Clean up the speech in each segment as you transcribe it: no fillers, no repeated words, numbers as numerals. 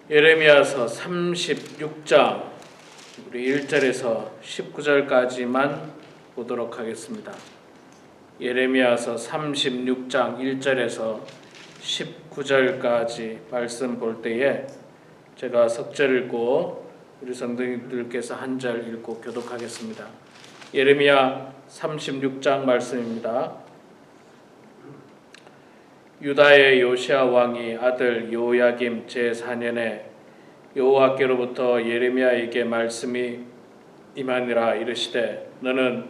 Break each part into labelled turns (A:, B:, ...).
A: 예레미야서 36장 우리 1절에서 19절까지만 보도록 하겠습니다. 예레미야서 36장 1절에서 19절까지 말씀 볼 때에 제가 석절 읽고 우리 성도님들께서 한 절 읽고 교독하겠습니다. 예레미야 36장 말씀입니다. 유다의 요시야 왕이 아들 요야김 제4년에 여호와께로부터 예레미야에게 말씀이 임하니라. 이르시되 너는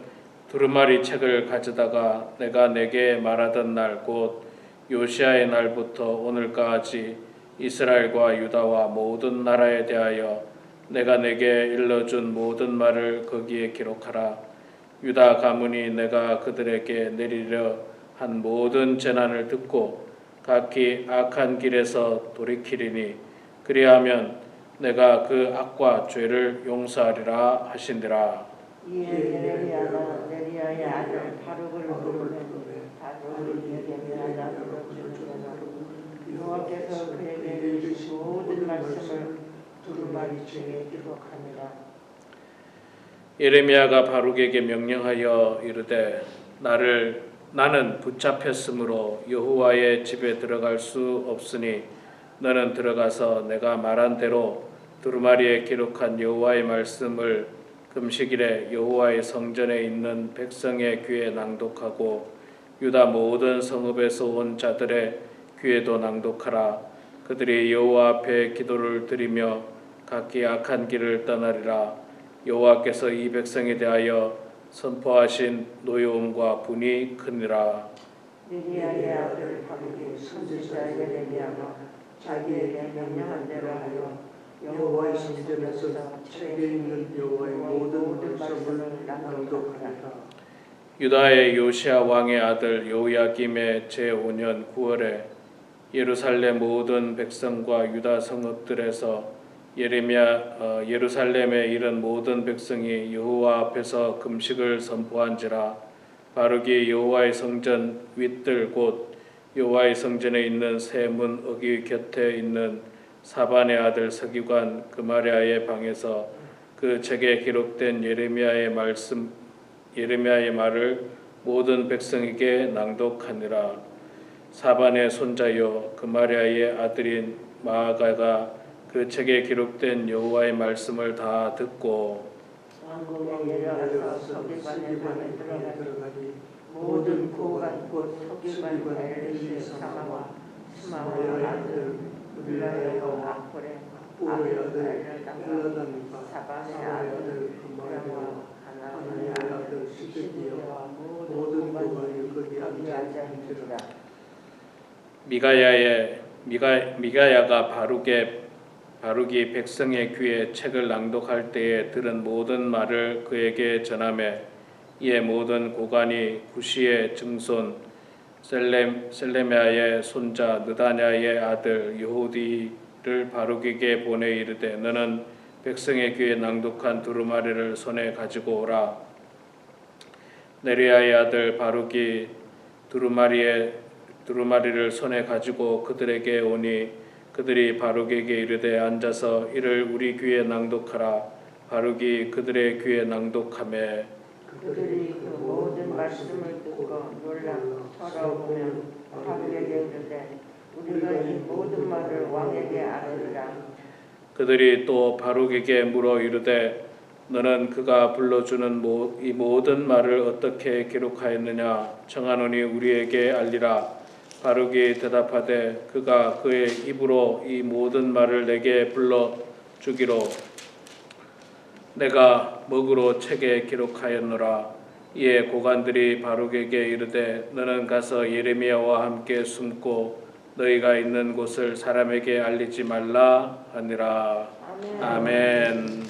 A: 두루마리 책을 가져다가 내가 내게 말하던 날 곧 요시야의 날부터 오늘까지 이스라엘과 유다와 모든 나라에 대하여 내가 내게 일러준 모든 말을 거기에 기록하라. 유다 가문이 내가 그들에게 내리려 한 모든 재난을 듣고 각기 악한 길에서 돌이키리니 그리하면 내가 그 악과 죄를 용서하리라 하신대라.
B: 이에 예레미야는 네리야의 아들 바룩을 부르매 바룩이 예레미야가 불러주는 여호와께서 그에게 이르신 모든 말씀을 두루마리 책에 기록하니라.
A: 예레미야가 바룩에게 명령하여 이르되 나는 붙잡혔으므로 여호와의 집에 들어갈 수 없으니 너는 들어가서 내가 말한 대로 두루마리에 기록한 여호와의 말씀을 금식일에 여호와의 성전에 있는 백성의 귀에 낭독하고 유다 모든 성읍에서 온 자들의 귀에도 낭독하라. 그들이 여호와 앞에 기도를 드리며 각기 악한 길을 떠나리라. 여호와께서 이 백성에 대하여 선포하신 노여움과 분이 크니라.
B: 네리야의 아들 바룩이 선지자 예레미야가 자기에게 명령한 대로 하여 여호와의 성전에서 책에 있는 여호와의 모든 말씀을 낭독하니라.
A: 유다의 요시야 왕의 아들 요야김의 제5년 9월에 예루살렘 모든 백성과 유다 성읍들에서 예루살렘에 이른 모든 백성이 여호와 앞에서 금식을 선포한지라. 바룩이 여호와의 성전 윗들 곧 여호와의 성전에 있는 세 문 어귀 곁에 있는 사반의 아들 서기관 그마랴의 방에서 그 책에 기록된 예레미야의 말을 모든 백성에게 낭독하니라. 사반의 손자요 그마랴의 아들인 마아가가 그 책에 기록된 여호와의 말씀을 다 듣고
B: 왕궁에 내려가서 서기관의 방에 들어가니 모든 고관 곧 서기관 엘리의 사마와 스마와의 아들 울라야요 아코레 아들 엘라담과 사반의 아들 그마랴와 하나님의 아들 시드기야와 모든 고관이 거기 앉아 있으리라.
A: 미가야가 바룩이 백성의 귀에 책을 낭독할 때에 들은 모든 말을 그에게 전하매 이에 모든 고관이 구시의 증손 셀레미야의 손자 느다냐의 아들 여호디를 바룩에게 보내 이르되 너는 백성의 귀에 낭독한 두루마리를 손에 가지고 오라. 네리야의 아들 바룩이 두루마리를 손에 가지고 그들에게 오니 그들이 바룩에게 이르되 앉아서 이를 우리 귀에 낭독하라. 바룩이 그들의 귀에 낭독하매
B: 그들이 그 모든 말씀을 듣고 놀라 돌아오면 바룩에게 이르되 우리가 이 모든 말을 왕에게 아뢰리라.
A: 그들이 또 바룩에게 물어 이르되 너는 그가 불러주는 이 모든 말을 어떻게 기록하였느냐 청하노니 우리에게 알리라. 바룩이 대답하되 그가 그의 입으로 이 모든 말을 내게 불러주기로 내가 먹으로 책에 기록하였노라. 이에 고관들이 바룩에게 이르되 너는 가서 예레미야와 함께 숨고 너희가 있는 곳을 사람에게 알리지 말라 하니라. 아멘.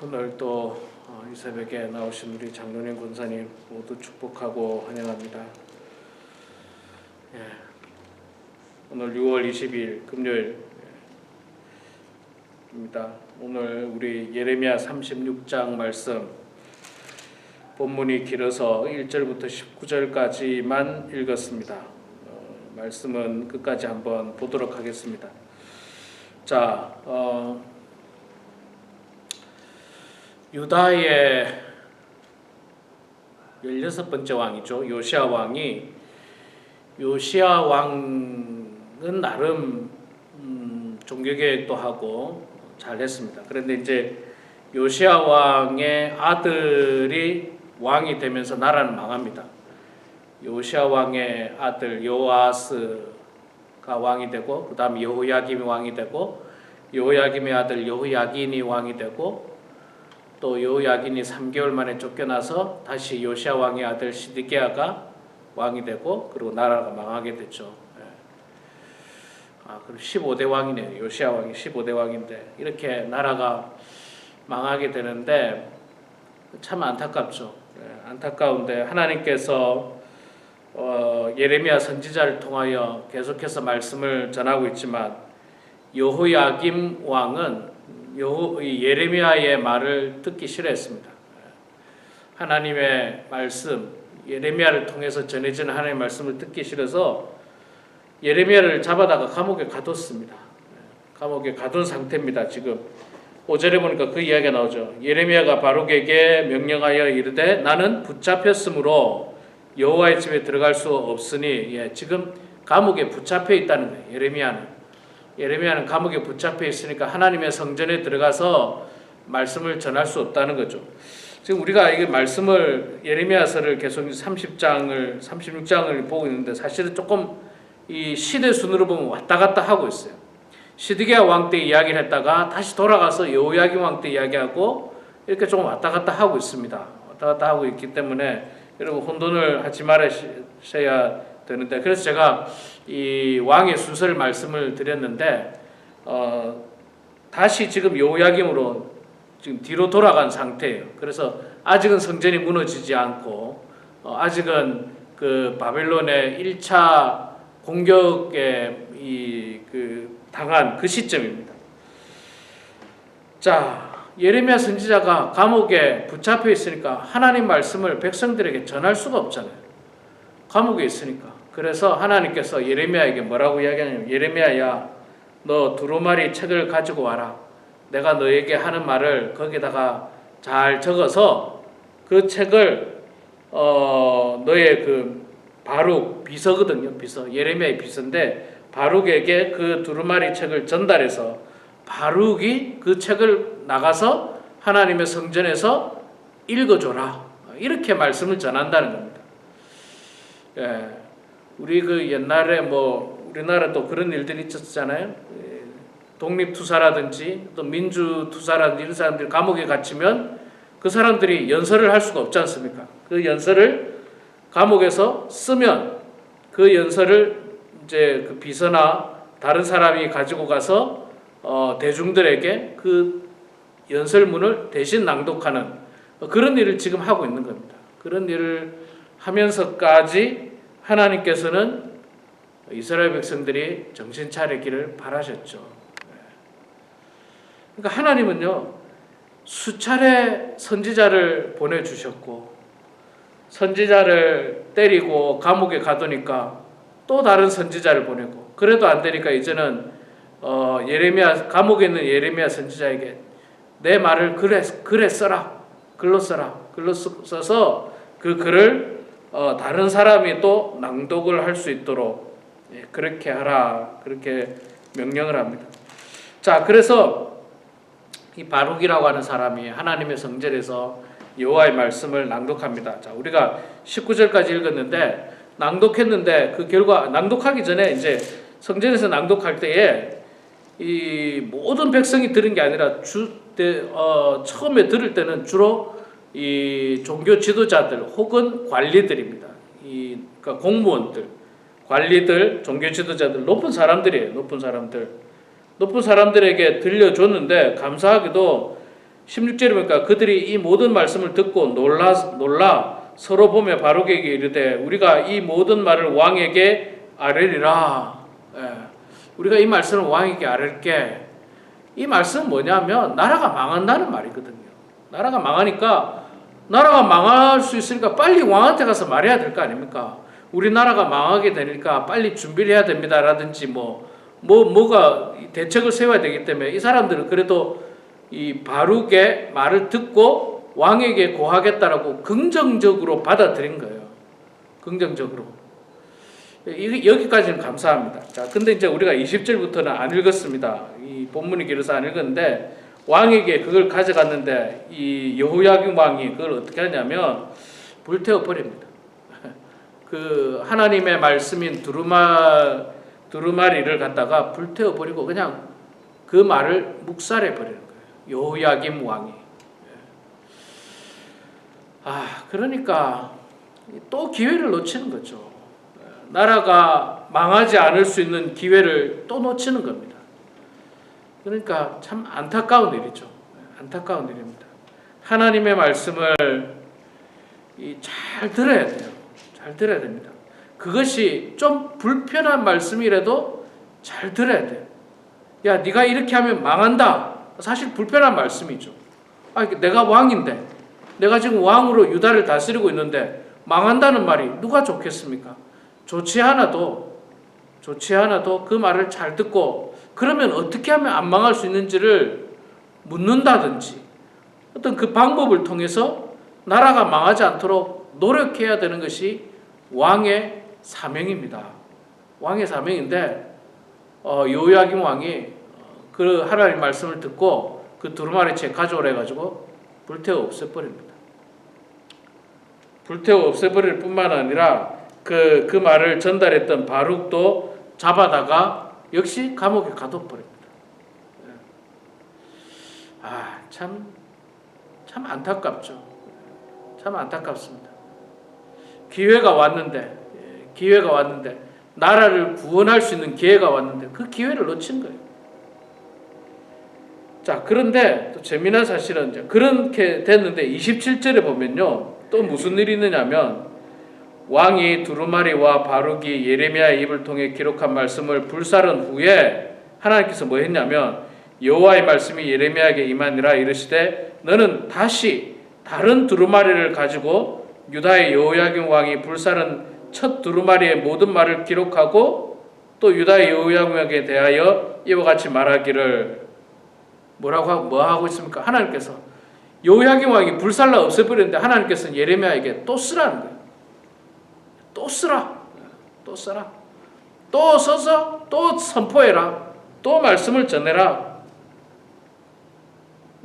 A: 오늘 또 이 새벽에 나오신 우리 장로님 권사님 모두 축복하고 환영합니다. 오늘 6월 20일 금요일입니다. 오늘 우리 예레미야 36장 말씀 본문이 길어서 1절부터 19절까지만 읽었습니다. 말씀은 끝까지 한번 보도록 하겠습니다. 자, 유다의 16번째 왕이죠. 요시야 왕이, 요시야 왕은 나름 종교개혁도 하고 잘했습니다. 그런데 이제 요시야 왕의 아들이 왕이 되면서 나라는 망합니다. 요시야 왕의 아들 요아스가 왕이 되고, 그 다음 여호야김이 왕이 되고, 여호야김의 아들 여호야긴이 왕이 되고, 또 여호야긴이 3개월 만에 쫓겨나서 다시 요시야 왕의 아들 시드기야가 왕이 되고, 그리고 나라가 망하게 됐죠. 그럼 15대 왕이네요. 요시야 왕이 15대 왕인데 이렇게 나라가 망하게 되는데 참 안타깝죠. 안타까운데 하나님께서 예레미야 선지자를 통하여 계속해서 말씀을 전하고 있지만, 여호야김 왕은 예레미야의 말을 듣기 싫어했습니다. 하나님의 말씀, 예레미야를 통해서 전해지는 하나님의 말씀을 듣기 싫어서 예레미야를 잡아다가 감옥에 가뒀습니다. 감옥에 가둔 상태입니다. 지금 5절에 보니까 그 이야기가 나오죠. 예레미야가 바룩에게 명령하여 이르되 나는 붙잡혔으므로 여호와의 집에 들어갈 수 없으니, 지금 감옥에 붙잡혀 있다는 거예요. 예레미야는 감옥에 붙잡혀 있으니까 하나님의 성전에 들어가서 말씀을 전할 수 없다는 거죠. 지금 우리가 이 말씀을, 예레미야서를 계속 36장을 보고 있는데 사실은 조금 이 시대 순으로 보면 왔다 갔다 하고 있어요. 시드기야 왕 때 이야기를 했다가 다시 돌아가서 여호야김 왕 때 이야기하고, 이렇게 조금 왔다 갔다 하고 있습니다. 왔다 갔다 하고 있기 때문에 여러분 혼돈을 하지 말으셔야 되는데, 그래서 제가 이 왕의 순서를 말씀을 드렸는데, 다시 지금 여호야김으로 지금 뒤로 돌아간 상태예요. 그래서 아직은 성전이 무너지지 않고, 아직은 그 바벨론의 1차 공격에 당한 그 시점입니다. 자, 예레미야 선지자가 감옥에 붙잡혀 있으니까 하나님 말씀을 백성들에게 전할 수가 없잖아요. 감옥에 있으니까. 그래서 하나님께서 예레미야에게 뭐라고 이야기하냐면, 예레미야야, 너 두루마리 책을 가지고 와라. 내가 너에게 하는 말을 거기다가 잘 적어서 그 책을 너의 그 바룩 비서거든요. 비서, 예레미야의 비서인데 바룩에게 그 두루마리 책을 전달해서 바룩이 그 책을 나가서 하나님의 성전에서 읽어줘라. 이렇게 말씀을 전한다는 겁니다. 우리 그 옛날에 우리나라 또 그런 일들이 있었잖아요. 독립투사라든지 또 민주투사라든지 이런 사람들이 감옥에 갇히면 그 사람들이 연설을 할 수가 없지 않습니까? 그 연설을 감옥에서 쓰면 그 연설을 이제 그 비서나 다른 사람이 가지고 가서 대중들에게 그 연설문을 대신 낭독하는 그런 일을 지금 하고 있는 겁니다. 그런 일을 하면서까지 하나님께서는 이스라엘 백성들이 정신 차리기를 바라셨죠. 그러니까 하나님은요, 수차례 선지자를 보내주셨고, 선지자를 때리고 감옥에 가두니까 또 다른 선지자를 보내고, 그래도 안 되니까 이제는 예레미야, 감옥에 있는 예레미야 선지자에게 내 말을 글에 써라. 글로 써라. 글로 써서 그 글을 다른 사람이 또 낭독을 할 수 있도록 그렇게 하라. 그렇게 명령을 합니다. 자, 그래서 이 바룩이라고 하는 사람이 하나님의 성전에서 여호와의 말씀을 낭독합니다. 자, 우리가 19절까지 읽었는데, 낭독했는데 그 결과, 낭독하기 전에 이제 성전에서 낭독할 때에 이 모든 백성이 들은 게 아니라 처음에 들을 때는 주로 이 종교 지도자들 혹은 관리들입니다. 그러니까 공무원들, 관리들, 종교 지도자들, 높은 사람들이에요. 높은 사람들에게 들려줬는데, 감사하게도 16절에 보니까 그들이 이 모든 말씀을 듣고 놀라 서로 보며 바룩에게 이르되 우리가 이 모든 말을 왕에게 아뢰리라. 우리가 이 말씀을 왕에게 아뢰게. 이 말씀은 뭐냐면 나라가 망한다는 말이거든요. 나라가 망하니까, 나라가 망할 수 있으니까 빨리 왕한테 가서 말해야 될 거 아닙니까? 우리나라가 망하게 되니까 빨리 준비를 해야 됩니다라든지 뭐가 대책을 세워야 되기 때문에 이 사람들은 그래도 이 바룩의 말을 듣고 왕에게 고하겠다라고 긍정적으로 받아들인 거예요. 긍정적으로. 여기까지는 감사합니다. 자, 근데 이제 우리가 20절부터는 안 읽었습니다. 이 본문이 길어서 안 읽었는데 왕에게 그걸 가져갔는데 이 여호야김 왕이 그걸 어떻게 하냐면 불태워 버립니다. 그 하나님의 말씀인 두루마리를 갖다가 불태워 버리고 그냥 그 말을 묵살해 버리는 거예요. 여호야김 왕이. 그러니까 또 기회를 놓치는 거죠. 나라가 망하지 않을 수 있는 기회를 또 놓치는 겁니다. 그러니까 참 안타까운 일이죠. 안타까운 일입니다. 하나님의 말씀을 잘 들어야 돼요. 잘 들어야 됩니다. 그것이 좀 불편한 말씀이라도 잘 들어야 돼요. 야, 네가 이렇게 하면 망한다. 사실 불편한 말씀이죠. 내가 왕인데, 내가 지금 왕으로 유다를 다스리고 있는데 망한다는 말이 누가 좋겠습니까? 좋지 않아도 그 말을 잘 듣고 그러면 어떻게 하면 안 망할 수 있는지를 묻는다든지 어떤 그 방법을 통해서 나라가 망하지 않도록 노력해야 되는 것이 왕의 사명입니다. 왕의 사명인데 여호야김 왕이 그 하나님 말씀을 듣고 그 두루마리채 가져오라 해가지고 불태워 없애버립니다. 불태워 없애버릴 뿐만 아니라 그 말을 전달했던 바룩도 잡아다가 역시 감옥에 가둬버립니다. 참 안타깝죠. 참 안타깝습니다. 기회가 왔는데 나라를 구원할 수 있는 기회가 왔는데 그 기회를 놓친 거예요. 자, 그런데 또 재미난 사실은 이제 그렇게 됐는데 27절에 보면요. 또 무슨 일이 있느냐면 왕이 두루마리와 바룩이 예레미야의 입을 통해 기록한 말씀을 불사른 후에 하나님께서 뭐 했냐면 여호와의 말씀이 예레미야에게 임하니라 이르시되 너는 다시 다른 두루마리를 가지고 유다의 여호야김 왕이 불사른 첫 두루마리의 모든 말을 기록하고 또 유다의 여호야김에게 대하여 이와 같이 말하기를 뭐 하고 있습니까? 하나님께서 여호야김 왕이 불살라 없애버렸는데 하나님께서는 예레미야에게 또 쓰라는 거예요. 또 써라. 또 써서 또 선포해라. 또 말씀을 전해라.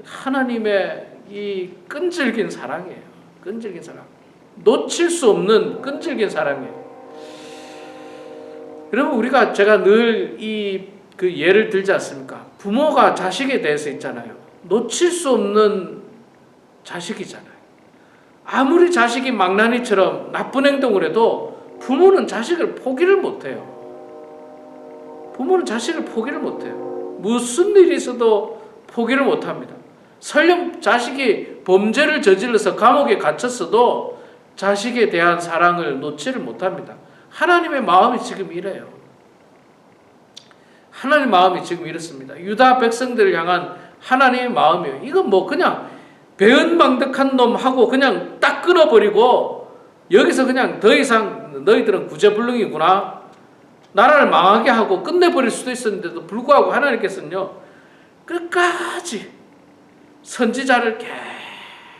A: 하나님의 이 끈질긴 사랑이에요. 끈질긴 사랑. 놓칠 수 없는 끈질긴 사랑이에요. 여러분 제가 늘 그 예를 들지 않습니까? 부모가 자식에 대해서 있잖아요. 놓칠 수 없는 자식이잖아요. 아무리 자식이 망나니처럼 나쁜 행동을 해도 부모는 자식을 포기를 못해요. 무슨 일이 있어도 포기를 못합니다. 설령 자식이 범죄를 저질러서 감옥에 갇혔어도 자식에 대한 사랑을 놓지를 못합니다. 하나님의 마음이 지금 이래요. 하나님의 마음이 지금 이렇습니다. 유다 백성들을 향한 하나님의 마음이에요. 이건 그냥 배은망덕한 놈하고 그냥 딱 끊어버리고 여기서 그냥 더 이상 너희들은 구제불능이구나. 나라를 망하게 하고 끝내버릴 수도 있었는데도 불구하고 하나님께서는요. 끝까지 선지자를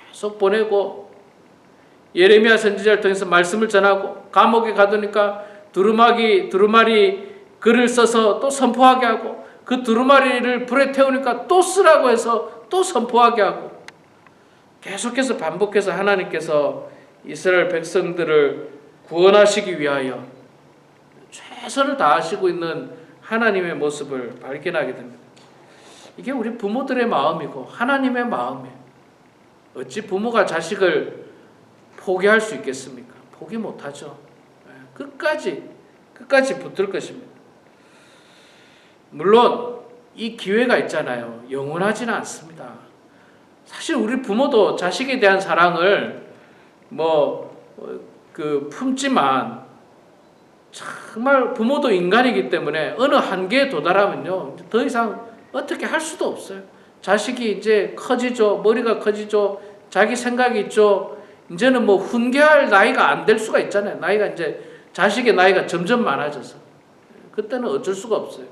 A: 계속 보내고 예레미야 선지자를 통해서 말씀을 전하고 감옥에 가두니까 두루마리 글을 써서 또 선포하게 하고 그 두루마리를 불에 태우니까 또 쓰라고 해서 또 선포하게 하고 계속해서 반복해서 하나님께서 이스라엘 백성들을 구원하시기 위하여 최선을 다하시고 있는 하나님의 모습을 발견하게 됩니다. 이게 우리 부모들의 마음이고 하나님의 마음이에요. 어찌 부모가 자식을 포기할 수 있겠습니까? 포기 못하죠. 끝까지 붙을 것입니다. 물론 이 기회가 있잖아요. 영원하지는 않습니다. 사실 우리 부모도 자식에 대한 사랑을 품지만 정말 부모도 인간이기 때문에 어느 한계에 도달하면요 더 이상 어떻게 할 수도 없어요. 자식이 이제 커지죠. 머리가 커지죠. 자기 생각이 있죠. 이제는 훈계할 나이가 안 될 수가 있잖아요. 나이가 이제 자식의 나이가 점점 많아져서 그때는 어쩔 수가 없어요.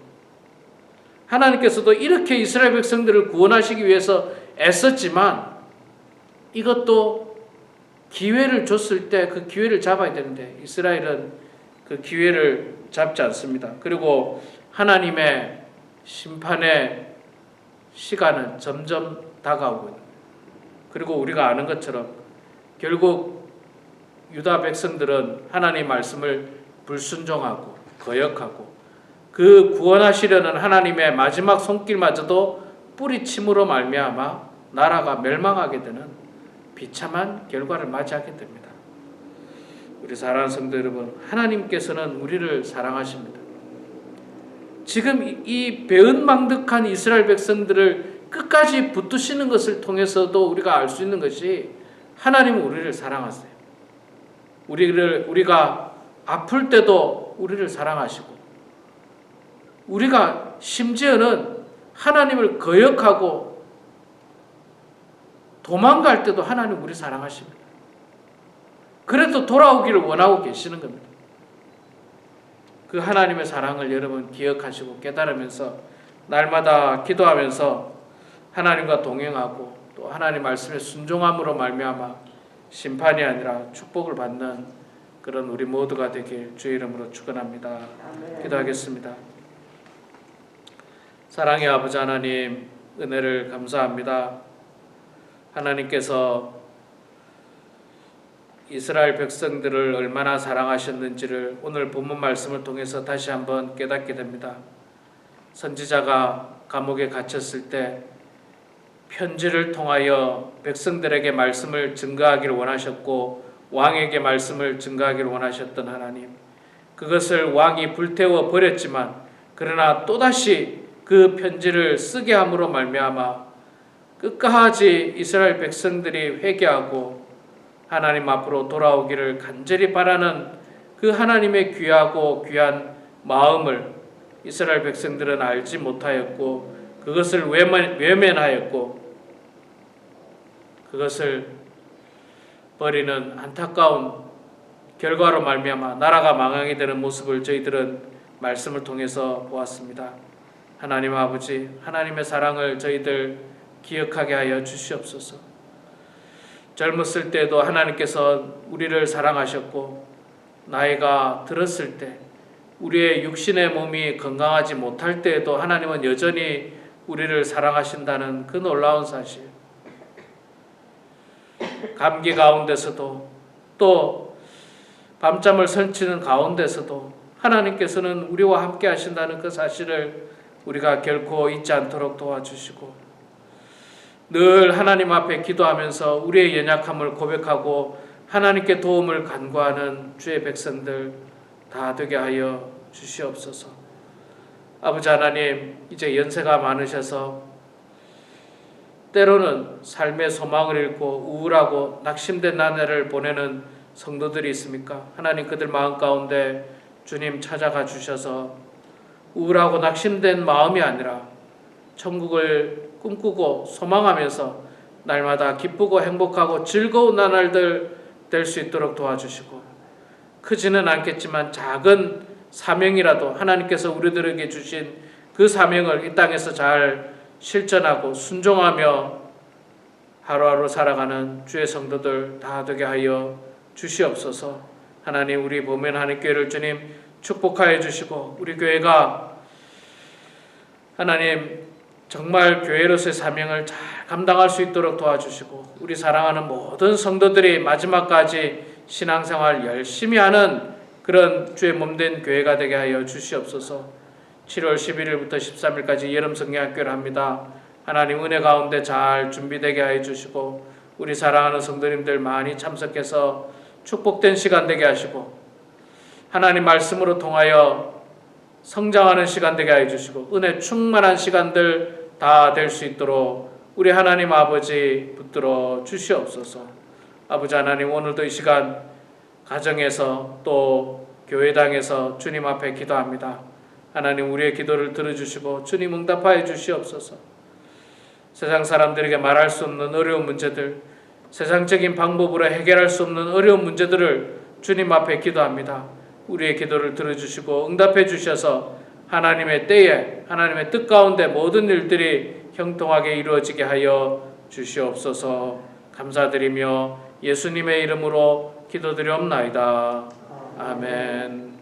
A: 하나님께서도 이렇게 이스라엘 백성들을 구원하시기 위해서 애썼지만 이것도 기회를 줬을 때 그 기회를 잡아야 되는데 이스라엘은 그 기회를 잡지 않습니다. 그리고 하나님의 심판의 시간은 점점 다가오고 있는 거예요. 그리고 우리가 아는 것처럼 결국 유다 백성들은 하나님의 말씀을 불순종하고 거역하고 그 구원하시려는 하나님의 마지막 손길마저도 뿌리침으로 말미암아 나라가 멸망하게 되는 비참한 결과를 맞이하게 됩니다. 우리 사랑하는 성도 여러분, 하나님께서는 우리를 사랑하십니다. 지금 이 배은망덕한 이스라엘 백성들을 끝까지 붙드시는 것을 통해서도 우리가 알 수 있는 것이 하나님은 우리를 사랑하세요. 우리가 아플 때도 우리를 사랑하시고 우리가 심지어는 하나님을 거역하고 도망갈 때도 하나님 우리 사랑하십니다. 그래도 돌아오기를 원하고 계시는 겁니다. 그 하나님의 사랑을 여러분 기억하시고 깨달으면서 날마다 기도하면서 하나님과 동행하고 또 하나님 말씀에 순종함으로 말미암아 심판이 아니라 축복을 받는 그런 우리 모두가 되길 주의 이름으로 축원합니다. 기도하겠습니다. 사랑의 아버지 하나님, 은혜를 감사합니다. 하나님께서 이스라엘 백성들을 얼마나 사랑하셨는지를 오늘 본문 말씀을 통해서 다시 한번 깨닫게 됩니다. 선지자가 감옥에 갇혔을 때 편지를 통하여 백성들에게 말씀을 증거하기를 원하셨고 왕에게 말씀을 증거하기를 원하셨던 하나님, 그것을 왕이 불태워 버렸지만 그러나 또다시 그 편지를 쓰게 함으로 말미암아 끝까지 이스라엘 백성들이 회개하고 하나님 앞으로 돌아오기를 간절히 바라는 그 하나님의 귀하고 귀한 마음을 이스라엘 백성들은 알지 못하였고 그것을 외면하였고 그것을 버리는 안타까운 결과로 말미암아 나라가 망하게 되는 모습을 저희들은 말씀을 통해서 보았습니다. 하나님 아버지, 하나님의 사랑을 저희들 기억하게 하여 주시옵소서. 젊었을 때도 하나님께서 우리를 사랑하셨고 나이가 들었을 때 우리의 육신의 몸이 건강하지 못할 때에도 하나님은 여전히 우리를 사랑하신다는 그 놀라운 사실, 감기 가운데서도 또 밤잠을 설치는 가운데서도 하나님께서는 우리와 함께 하신다는 그 사실을 우리가 결코 잊지 않도록 도와주시고 늘 하나님 앞에 기도하면서 우리의 연약함을 고백하고 하나님께 도움을 간구하는 주의 백성들 다 되게 하여 주시옵소서. 아버지 하나님, 이제 연세가 많으셔서 때로는 삶의 소망을 잃고 우울하고 낙심된 나날을 보내는 성도들이 있습니까? 하나님, 그들 마음 가운데 주님 찾아가 주셔서 우울하고 낙심된 마음이 아니라 천국을 꿈꾸고 소망하면서 날마다 기쁘고 행복하고 즐거운 나날들 될 수 있도록 도와주시고 크지는 않겠지만 작은 사명이라도 하나님께서 우리들에게 주신 그 사명을 이 땅에서 잘 실천하고 순종하며 하루하루 살아가는 주의 성도들 다 되게 하여 주시옵소서. 하나님, 우리 보면 하나님교회를 주님 축복하여 주시고 우리 교회가 하나님 정말 교회로서의 사명을 잘 감당할 수 있도록 도와주시고 우리 사랑하는 모든 성도들이 마지막까지 신앙생활 열심히 하는 그런 주의 몸된 교회가 되게 하여 주시옵소서. 7월 11일부터 13일까지 여름 성경학교를 합니다. 하나님 은혜 가운데 잘 준비되게 하여 주시고 우리 사랑하는 성도님들 많이 참석해서 축복된 시간 되게 하시고 하나님 말씀으로 통하여 성장하는 시간 되게 하여 주시고 은혜 충만한 시간들 다 될 수 있도록 우리 하나님 아버지 붙들어 주시옵소서. 아버지 하나님, 오늘도 이 시간 가정에서 또 교회당에서 주님 앞에 기도합니다. 하나님, 우리의 기도를 들어주시고 주님 응답하여 주시옵소서. 세상 사람들에게 말할 수 없는 어려운 문제들, 세상적인 방법으로 해결할 수 없는 어려운 문제들을 주님 앞에 기도합니다. 우리의 기도를 들어주시고 응답해 주셔서 하나님의 때에 하나님의 뜻 가운데 모든 일들이 형통하게 이루어지게 하여 주시옵소서. 감사드리며 예수님의 이름으로 기도드리옵나이다. 아멘.